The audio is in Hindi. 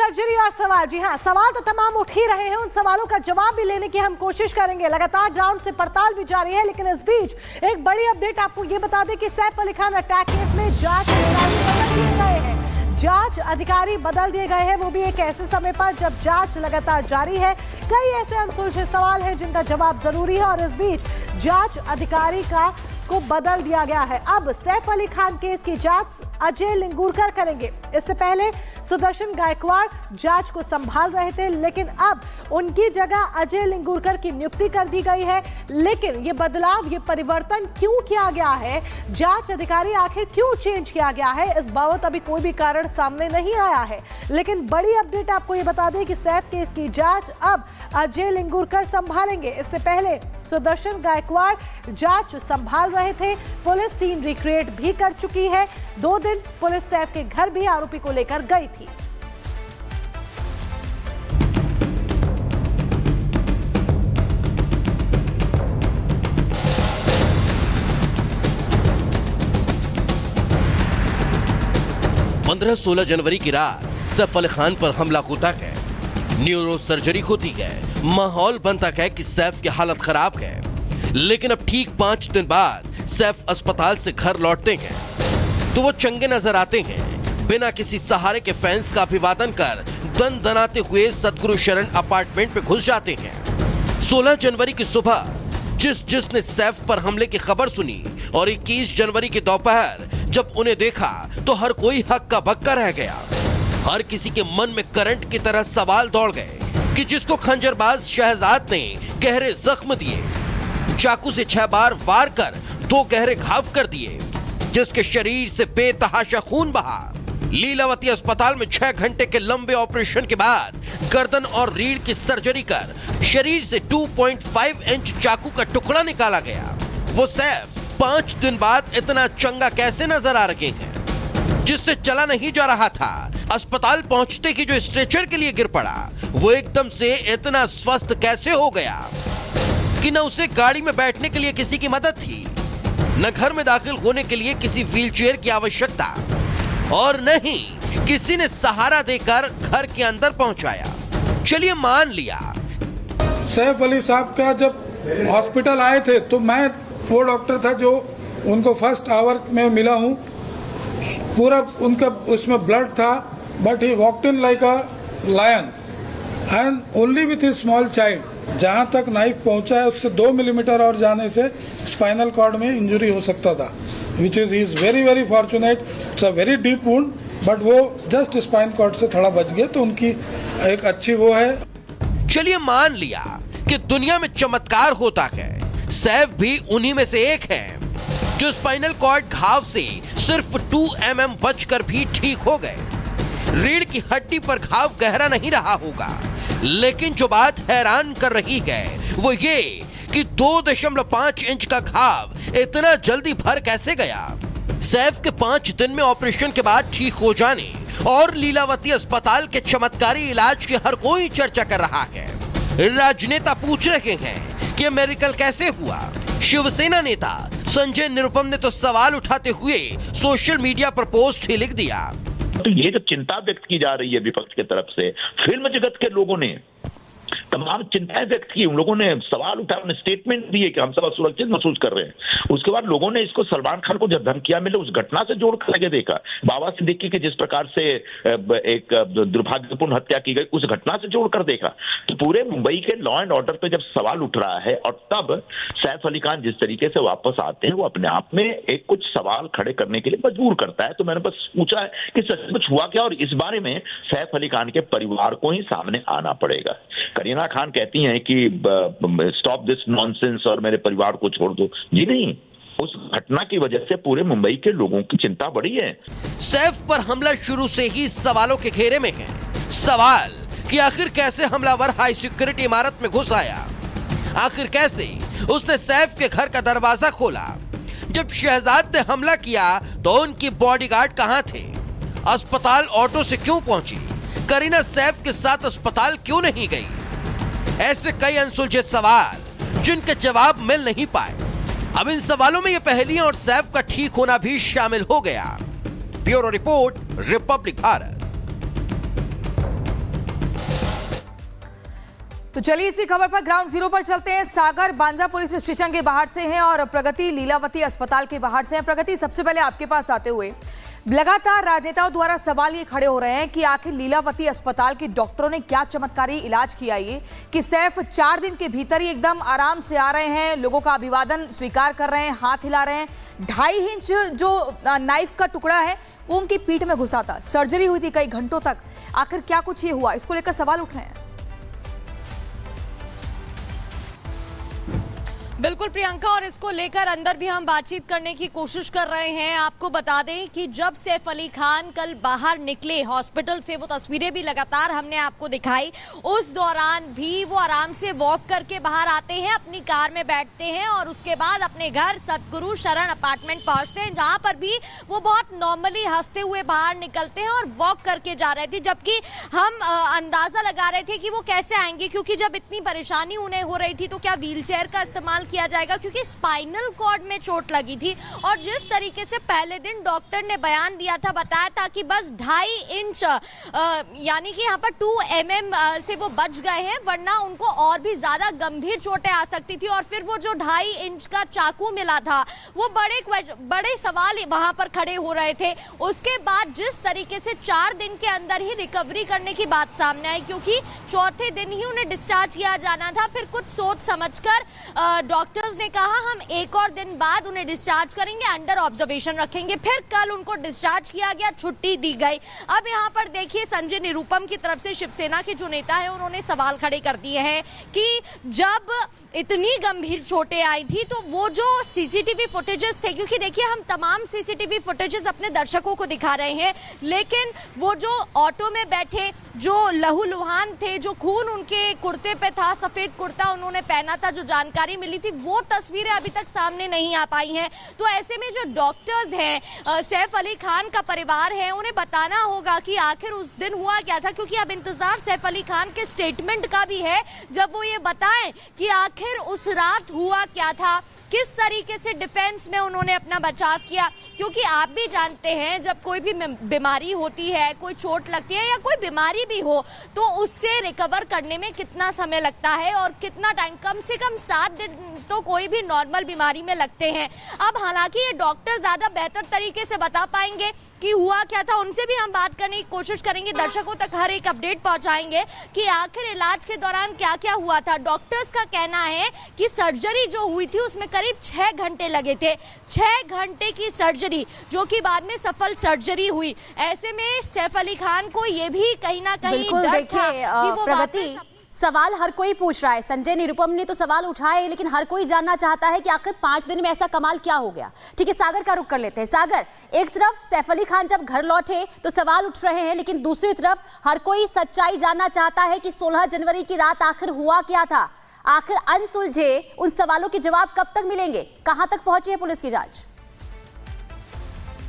सर्जरी और सवाल। जी हाँ, सवाल तो तमाम उठ ही रहे हैं, उन सवालों का जवाब भी लेने की हम कोशिश करेंगे। लगातार ग्राउंड से पड़ताल भी जारी है, लेकिन इस बीच एक बड़ी अपडेट आपको ये बता दें कि सैफ अली खान अटैक केस में जांच अधिकारी बदल दिए गए हैं। जांच अधिकारी बदल दिए गए हैं, वो भी एक ऐसे समय पर जब जांच लगातार जारी है। कई ऐसे अनसुलझे सवाल हैं जिनका जवाब जरूरी है, और इस बीच जांच अधिकारी को बदल दिया गया है। अब सैफ अली खान केस की जांच अजय लिंगूरकर करेंगे। इससे पहले सुदर्शन गायकवाड़ जांच को संभाल रहे थे, लेकिन अब उनकी जगह अजय लिंगूरकर की नियुक्ति कर दी गई है। लेकिन ये बदलाव, ये परिवर्तन क्यों किया गया है, जांच अधिकारी आखिर क्यों चेंज किया गया है, इस बाबत अभी कोई भी कारण सामने नहीं आया है। लेकिन बड़ी अपडेट आपको ये बता दें कि सैफ केस की जांच अब अजय लिंगूरकर संभालेंगे। इससे पहले सुदर्शन गायकवाड़ जांच संभाल रहे थे। पुलिस सीन रिक्रिएट भी कर चुकी है। 2 दिन पुलिस सैफ के घर भी आरोपी को लेकर गई थी। पंद्रह 16 जनवरी की रात सैफ अली खान पर हमला होता है, न्यूरो सर्जरी होती है, माहौल बनता है कि सैफ की हालत खराब है। लेकिन अब ठीक 5 दिन बाद सैफ अस्पताल से घर लौटते हैं तो वो चंगे नजर आते हैं। बिना किसी सहारे के फैंस का अभिवादन कर दनाते हुए सदगुरु शरण अपार्टमेंट में घुस जाते हैं। 16 जनवरी की सुबह जिसने सैफ पर हमले की खबर सुनी और 21 जनवरी की दोपहर जब उन्हें देखा तो हर कोई हक्का बक्का रह गया। हर किसी के मन में करंट की तरह सवाल दौड़ गए कि जिसको खंजरबाज शहजाद ने गहरे जख्म दिए, चाकू से 6 बार वार कर 2 गहरे घाव कर दिए, जिसके शरीर से बेतहाशा खून बहा, लीलावती अस्पताल में 6 घंटे के लंबे ऑपरेशन के बाद गर्दन और रीढ़ की सर्जरी कर शरीर से 2.5 इंच चाकू का टुकड़ा निकाला गया। वो सैफ 5 दिन बाद इतना चंगा कैसे नजर आ रहे हैं? जिससे चला नहीं जा रहा था, अस्पताल पहुंचते ही जो स्ट्रेचर के लिए गिर पड़ा, वो एकदम से इतना स्वस्थ कैसे हो गया कि न उसे गाड़ी में बैठने के लिए किसी की मदद थी, न घर में दाखिल होने के लिए किसी व्हीलचेयर की आवश्यकता, और न ही किसी ने सहारा देकर घर के अंदर पहुंचाया। चलिए मान लिया सैफ अली साहब का जब हॉस्पिटल आए थे तो मैं वो डॉक्टर था जो उनको फर्स्ट आवर में मिला हूँ। पूरा उनका उसमें ब्लड था, but he walked in like a lion and only with his small child. जहाँ तक नाइफ पहुँचा है उससे 2 मिलीमीटर और जाने से स्पाइनल कॉर्ड में इंजरी हो सकता था, which is very very fortunate. It's a very deep wound, but वो जस्ट स्पाइन कॉर्ड से थोड़ा बच गया, तो उनकी एक अच्छी वो है। चलिए मान लिया कि दुनिया में चमत्कार होता है, सैफ भी उन्हीं में से एक है जो स्पाइनल कॉर्ड घाव से सिर्फ 2 mm बचकर भी ठीक हो गए। रीढ़ की हड्डी पर घाव गहरा नहीं रहा होगा, लेकिन जो बात हैरान कर रही है वो ये कि 2.5 इंच का घाव इतना जल्दी भर कैसे गया। सैफ के 5 दिन में ऑपरेशन के बाद ठीक हो जाने और लीलावती अस्पताल के चमत्कारी इलाज की हर कोई चर्चा कर रहा है। राजनेता पूछ रहे हैं कि यह मेडिकल कैसे हुआ। शिवसेना नेता संजय निरुपम ने तो सवाल उठाते हुए सोशल मीडिया पर पोस्ट ही लिख दिया। तो ये जो चिंता व्यक्त की जा रही है विपक्ष की तरफ से, फिल्म जगत के लोगों ने तमाम चिंताएं व्यक्त की, उन लोगों ने सवाल उठाए, उन्हें स्टेटमेंट दिए कि हम सब असुरक्षित महसूस कर रहे हैं। उसके बाद लोगों ने इसको सलमान खान को जब धमकियां मिले उस घटना से जोड़ करके देखा, बाबा सिद्दीकी की जिस प्रकार से एक दुर्भाग्यपूर्ण हत्या की गई उस घटना से जोड़कर देखा, तो पूरे मुंबई के लॉ एंड ऑर्डर पे जब सवाल उठ रहा है और तब सैफ अली खान जिस तरीके से वापस आते हैं वो अपने आप में एक कुछ सवाल खड़े करने के लिए मजबूर करता है। तो मैंने बस पूछा है कि सचमुच हुआ क्या, और इस बारे में सैफ अली खान के परिवार को ही सामने आना पड़ेगा। करीना खान कहती हैं कि स्टॉप दिस नॉनसेंस और मेरे परिवार को छोड़ दो। जी नहीं, उस घटना की वजह से पूरे मुंबई के लोगों की चिंता बढ़ी है। सैफ पर हमला शुरू से ही सवालों के घेरे में है। सवाल कि आखिर कैसे हमलावर हाई सिक्योरिटी इमारत में घुस आया, आखिर कैसे उसने सैफ के घर का दरवाजा खोला। जब शहजाद ने हमला किया तो उनकी बॉडीगार्ड कहां थे, अस्पताल ऑटो से क्यों पहुंची, करीना सैफ के साथ अस्पताल क्यों नहीं गई। ऐसे कई अनसुलझे सवाल जिनके जवाब मिल नहीं पाए। अब इन सवालों में ये पहेलियां और सैफ का ठीक होना भी शामिल हो गया। Bureau report, Republic Bharat. तो चलिए इसी खबर पर ग्राउंड जीरो पर चलते हैं। सागर बांजा पुलिस स्टेशन के बाहर से हैं और प्रगति लीलावती अस्पताल के बाहर से हैं। प्रगति, सबसे पहले आपके पास आते हुए लगातार राजनेताओं द्वारा सवाल ये खड़े हो रहे हैं कि आखिर लीलावती अस्पताल के डॉक्टरों ने क्या चमत्कारी इलाज किया ये कि सैफ 4 दिन के भीतर ही एकदम आराम से आ रहे हैं, लोगों का अभिवादन स्वीकार कर रहे हैं, हाथ हिला रहे हैं। 2.5 इंच जो नाइफ का टुकड़ा है वो उनकी पीठ में घुसा था, सर्जरी हुई थी कई घंटों तक। आखिर क्या कुछ ये हुआ, इसको लेकर सवाल उठ रहे हैं। बिल्कुल प्रियंका, और इसको लेकर अंदर भी हम बातचीत करने की कोशिश कर रहे हैं। आपको बता दें कि जब सैफ अली खान कल बाहर निकले हॉस्पिटल से, वो तस्वीरें भी लगातार हमने आपको दिखाई, उस दौरान भी वो आराम से वॉक करके बाहर आते हैं, अपनी कार में बैठते हैं और उसके बाद अपने घर सतगुरु शरण अपार्टमेंट पहुंचते हैं, जहां पर भी वो बहुत नॉर्मली हंसते हुए बाहर निकलते हैं और वॉक करके जा रहे थे। जबकि हम अंदाजा लगा रहे थे कि वो कैसे आएंगे, क्योंकि जब इतनी परेशानी उन्हें हो रही थी तो क्या व्हीलचेयर का इस्तेमाल किया जाएगा, क्योंकि स्पाइनल कॉर्ड में चोट लगी थी। और जिस तरीके से पहले दिन डॉक्टर ने बयान दिया था, बताया था कि बस 2.5 इंच यानी कि यहाँ पर 2 mm से वो बच गए हैं, वरना उनको और भी ज्यादा गंभीर चोटें आ सकती थी। और फिर वो जो 2.5 इंच का चाकू मिला था, वो बड़े सवाल वहां पर खड़े हो रहे थे। उसके बाद जिस तरीके से 4 दिन के अंदर ही रिकवरी करने की बात सामने आई, क्योंकि चौथे दिन ही उन्हें डिस्चार्ज किया जाना था। फिर कुछ सोच समझकर डॉक्टर्स ने कहा हम 1 और दिन बाद उन्हें डिस्चार्ज करेंगे, अंडर ऑब्जर्वेशन रखेंगे। फिर कल उनको डिस्चार्ज किया गया, छुट्टी दी गई। अब यहाँ पर देखिए संजय निरुपम की तरफ से शिवसेना के जो नेता है उन्होंने सवाल खड़े कर दिए हैं कि जब इतनी गंभीर चोटें आई थी तो वो जो सीसीटीवी फुटेजेस थे, क्योंकि देखिए हम तमाम सीसीटीवी फुटेजेस अपने दर्शकों को दिखा रहे हैं, लेकिन वो जो ऑटो में बैठे जो लहूलुहान थे, जो खून उनके कुर्ते पे था, सफेद कुर्ता उन्होंने पहना था, जो जानकारी मिली थी, वो तस्वीरें अभी तक सामने नहीं आ पाई हैं। तो ऐसे में जो डॉक्टर्स हैं, सैफ अली खान का परिवार है, उन्हें बताना होगा कि आखिर उस दिन हुआ क्या था, क्योंकि अब इंतजार सैफ अली खान के स्टेटमेंट का भी है, जब वो ये बताएं कि आखिर उस रात हुआ क्या था, किस तरीके से डिफेंस में उन्होंने अपना बचाव किया। क्योंकि आप भी जानते हैं जब कोई भी बीमारी होती है, कोई चोट लगती है या कोई बीमारी भी हो, तो उससे रिकवर करने में कितना समय लगता है और कितना टाइम, कम से कम 7 दिन तो कोई भी नॉर्मल बीमारी में लगते हैं। अब हालांकि ये डॉक्टर ज्यादा बेहतर तरीके से बता पाएंगे कि हुआ क्या था, उनसे भी हम बात करने की कोशिश करेंगे, दर्शकों तक हर एक अपडेट पहुंचाएंगे कि आखिर इलाज के दौरान क्या क्या हुआ था। डॉक्टर्स का कहना है कि सर्जरी जो हुई थी उसमें करीब 6 घंटे लगे थे, 6 घंटे की सर्जरी, जो कि बाद में सफल सर्जरी हुई। ऐसे में सैफ अली खान को ये भी कहीं ना कहीं डर था कि वो प्रगति, सवाल हर कोई पूछ रहा है। संजय निरुपम ने तो सवाल उठाए, लेकिन हर कोई जानना चाहता है कि आखिर 5 दिन में ऐसा कमाल क्या हो गया। ठीक है, सागर का रुख कर लेते हैं। सागर, एक तरफ सैफ अली खान जब घर लौटे तो सवाल उठ रहे हैं, लेकिन दूसरी तरफ हर कोई सच्चाई जानना चाहता है कि 16 जनवरी की रात आखिर हुआ क्या था। आखिर अनसुलझे उन सवालों के जवाब कब तक मिलेंगे, कहां तक पहुंची है पुलिस की जांच?